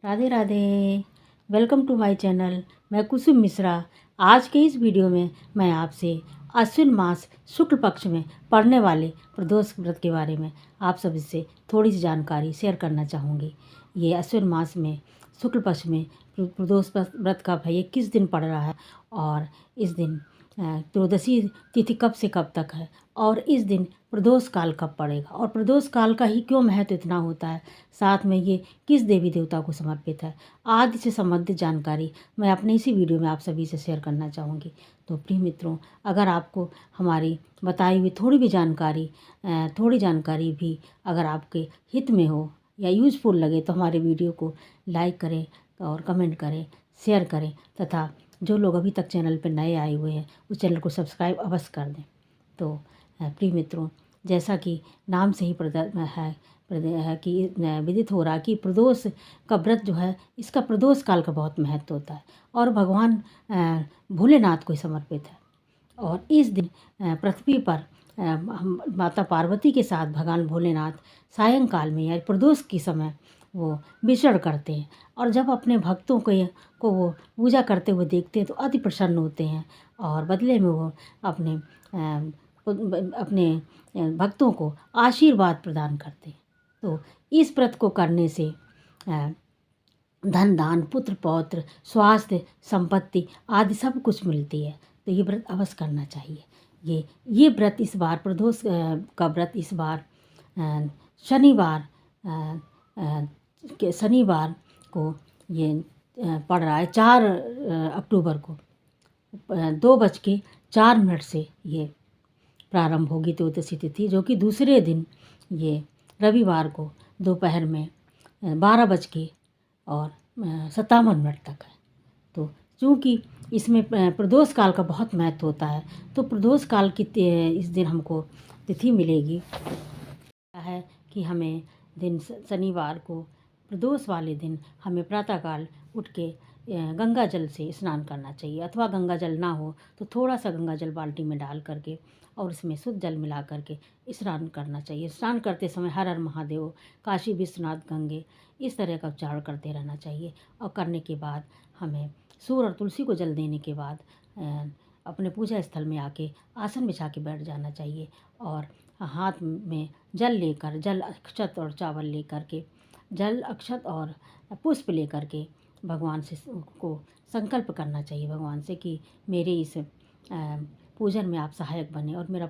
Radhe Radhe. Welcome to my channel. मैं कुसुम मिश्रा। आज के इस वीडियो में मैं आपसे अश्विन मास शुक्ल पक्ष में पड़ने वाले प्रदोष व्रत के बारे में आप सभी से थोड़ी सी जानकारी शेयर करना चाहूँगी। ये अश्विन मास में शुक्ल पक्ष में प्रदोष व्रत का भाई किस दिन पड़ रहा है और इस दिन त्रयोदशी तिथि कब से कब तक है और इस दिन प्रदोष काल कब पड़ेगा और प्रदोष काल का ही क्यों महत्व इतना होता है, साथ में ये किस देवी देवता को समर्पित है, आदि से संबंधित जानकारी मैं अपने इसी वीडियो में आप सभी से शेयर करना चाहूँगी। तो प्रिय मित्रों, अगर आपको हमारी बताई हुई थोड़ी जानकारी भी अगर आपके हित में हो या यूजफुल लगे तो हमारे वीडियो को लाइक करें और कमेंट करें, शेयर करें तथा जो लोग अभी तक चैनल पर नए आए हुए हैं उस चैनल को सब्सक्राइब अवश्य कर दें। तो प्रिय मित्रों, जैसा कि नाम से ही है कि विदित हो रहा कि प्रदोष का व्रत जो है, इसका प्रदोष काल का बहुत महत्व होता है और भगवान भोलेनाथ को ही समर्पित है। और इस दिन पृथ्वी पर हम माता पार्वती के साथ भगवान भोलेनाथ सायंकाल में या प्रदोष के समय वो विचरण करते हैं और जब अपने भक्तों को वो पूजा करते हुए देखते हैं तो अति प्रसन्न होते हैं और बदले में वो अपने भक्तों को आशीर्वाद प्रदान करते हैं। तो इस व्रत को करने से धन दान, पुत्र पौत्र, स्वास्थ्य, संपत्ति आदि सब कुछ मिलती है। तो ये व्रत अवश्य करना चाहिए। ये व्रत इस बार प्रदोष का व्रत इस बार शनिवार को ये पड़ रहा है 4 अक्टूबर को 2:04 से ये प्रारंभ होगी त्रयोदशी तिथि, जो कि दूसरे दिन ये रविवार को दोपहर में 12:57 तक है। तो चूँकि इसमें प्रदोष काल का बहुत महत्व होता है तो प्रदोष काल की इस दिन हमको तिथि मिलेगी है कि हमें दिन शनिवार को प्रदोष वाले दिन हमें प्रातःकाल उठ के गंगा जल से स्नान करना चाहिए, अथवा गंगा जल ना हो तो थोड़ा सा गंगा जल बाल्टी में डाल करके और उसमें शुद्ध जल मिला करके स्नान करना चाहिए। स्नान करते समय हर हर महादेव, काशी विश्वनाथ, गंगे, इस तरह का उच्चारण करते रहना चाहिए। और करने के बाद हमें सूर्य और तुलसी को जल देने के बाद अपने पूजा स्थल में आके आसन बिछा के बैठ जाना चाहिए और हाथ में जल, अक्षत और चावल लेकर के, जल, अक्षत और पुष्प लेकर के भगवान से को संकल्प करना चाहिए, भगवान से कि मेरे इस पूजन में आप सहायक बने और मेरा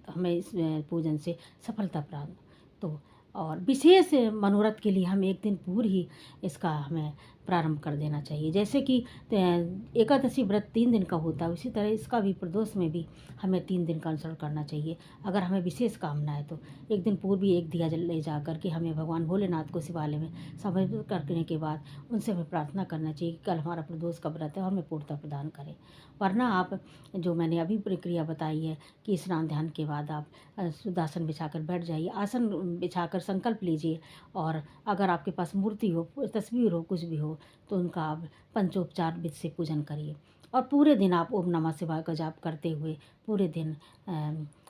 हमें इस पूजन से सफलता प्राप्त। तो और विशेष मनोरथ के लिए हम एक दिन पूर्व ही इसका हमें प्रारंभ कर देना चाहिए। जैसे कि एकादशी व्रत 3 दिन का होता है, उसी तरह इसका भी प्रदोष में भी हमें 3 दिन का अनुसरण करना चाहिए। अगर हमें विशेष कामना है तो एक दिन पूर्व ही एक दिया जल ले जा करके हमें भगवान भोलेनाथ को शिवालय में समर्पित करने के बाद उनसे हमें प्रार्थना करना चाहिए कि कल हमारा प्रदोष का व्रत है और हमें पूर्णता प्रदान करें। वरना आप जो मैंने अभी प्रक्रिया बताई है कि स्नान ध्यान के बाद आप शुद्धासन बिछाकर बैठ जाइए, आसन बिछाकर संकल्प लीजिए और अगर आपके पास मूर्ति हो, तस्वीर हो, कुछ भी हो तो उनका आप पंचोपचार विधि से पूजन करिए और पूरे दिन आप ओम नमः शिवाय का जाप करते हुए पूरे दिन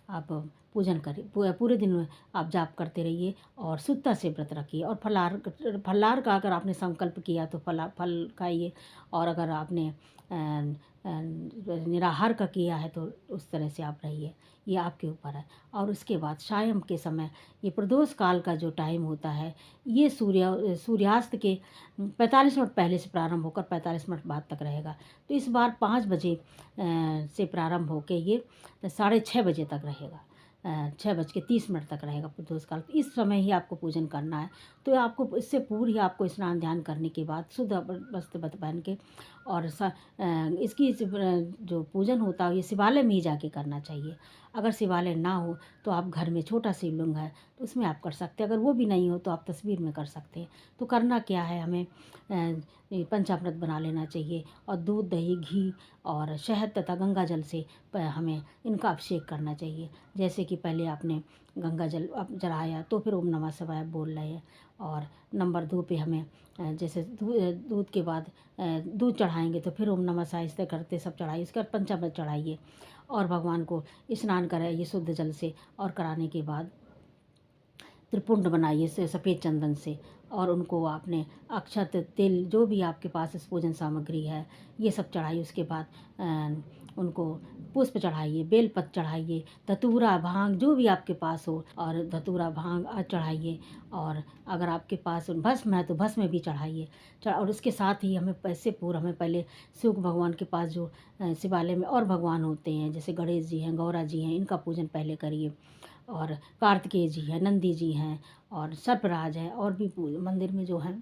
आप पूजन करिए, पूरे दिन आप जाप करते रहिए और शुद्धता से व्रत रखिए। और फलाहार का अगर आपने संकल्प किया तो फल खाइए और अगर आपने निराहार का किया है तो उस तरह से आप रहिए, ये आपके ऊपर है। और उसके बाद शाम के समय ये प्रदोष काल का जो टाइम होता है ये सूर्यास्त के 45 मिनट पहले से प्रारंभ होकर 45 मिनट बाद तक रहेगा। तो इस बार 5 बजे से प्रारंभ होकर ये 6:30 बजे तक रहेगा, 6:30 तक रहेगा प्रदोष काल। इस समय ही आपको पूजन करना है। तो आपको इससे पूर्व ही आपको स्नान ध्यान करने के बाद शुद्ध वस्त्र पहन के और इसकी जो पूजन होता है ये शिवालय में ही जाके करना चाहिए। अगर शिवालय ना हो तो आप घर में छोटा शिवलिंग है तो उसमें आप कर सकते हैं, अगर वो भी नहीं हो तो आप तस्वीर में कर सकते हैं। तो करना क्या है, हमें पंचामृत बना लेना चाहिए और दूध, दही, घी और शहद तथा गंगा जल से हमें इनका अभिषेक करना चाहिए। जैसे कि पहले आपने गंगा जल चढ़ाया तो फिर ओम नमः शिवाय बोल रहे हैं और नंबर 2 पे हमें जैसे दूध के बाद दूध चढ़ाएंगे तो फिर ओम नमः शिवाय इस करते सब चढ़ाइए, इसका पंचामृत चढ़ाइए और भगवान को स्नान कराइए शुद्ध जल से और कराने के बाद त्रिपुंड बनाइए से सफ़ेद चंदन से और उनको आपने अक्षत तिल जो भी आपके पास इस पूजन सामग्री है ये सब चढ़ाइए। उसके बाद उनको पुष्प चढ़ाइए, बेलपत्र चढ़ाइए, धतूरा भांग जो भी आपके पास हो, और धतूरा भांग चढ़ाइए। और अगर आपके पास भस्म है तो भस्म भी चढ़ाइए। और उसके साथ ही हमें हमें पहले शिव भगवान के पास जो शिवालय में और भगवान होते हैं जैसे गणेश जी हैं, गौरा जी हैं, इनका पूजन पहले करिए। और कार्तिकेय जी हैं, नंदी जी हैं और सर्पराज हैं, और भी मंदिर में जो हैं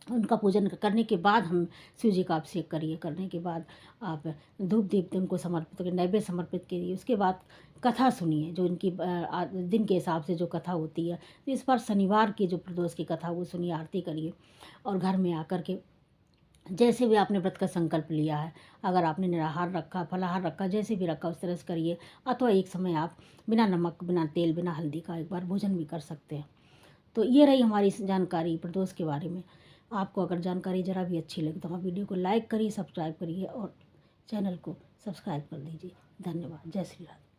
उनका पूजन करने के बाद हम शिव जी का अभिषेक करिए। करने के बाद आप धूप दीप उनको समर्पित करिए, नैवेद्य समर्पित करिए। उसके बाद कथा सुनिए जो इनकी दिन के हिसाब से जो कथा होती है। तो इस बार शनिवार की जो प्रदोष की कथा वो सुनिए, आरती करिए। और घर में आकर के जैसे भी आपने व्रत का संकल्प लिया है, अगर आपने निराहार रखा, फलाहार रखा, जैसे भी रखा उस तरह से करिए। अथवा एक समय आप बिना नमक, बिना तेल, बिना हल्दी का एक बार भोजन भी कर सकते हैं। तो ये रही हमारी जानकारी प्रदोष के बारे में। आपको अगर जानकारी ज़रा भी अच्छी लगी तो हमारे वीडियो को लाइक करिए, सब्सक्राइब करिए और चैनल को सब्सक्राइब कर दीजिए। धन्यवाद। जय श्री राम।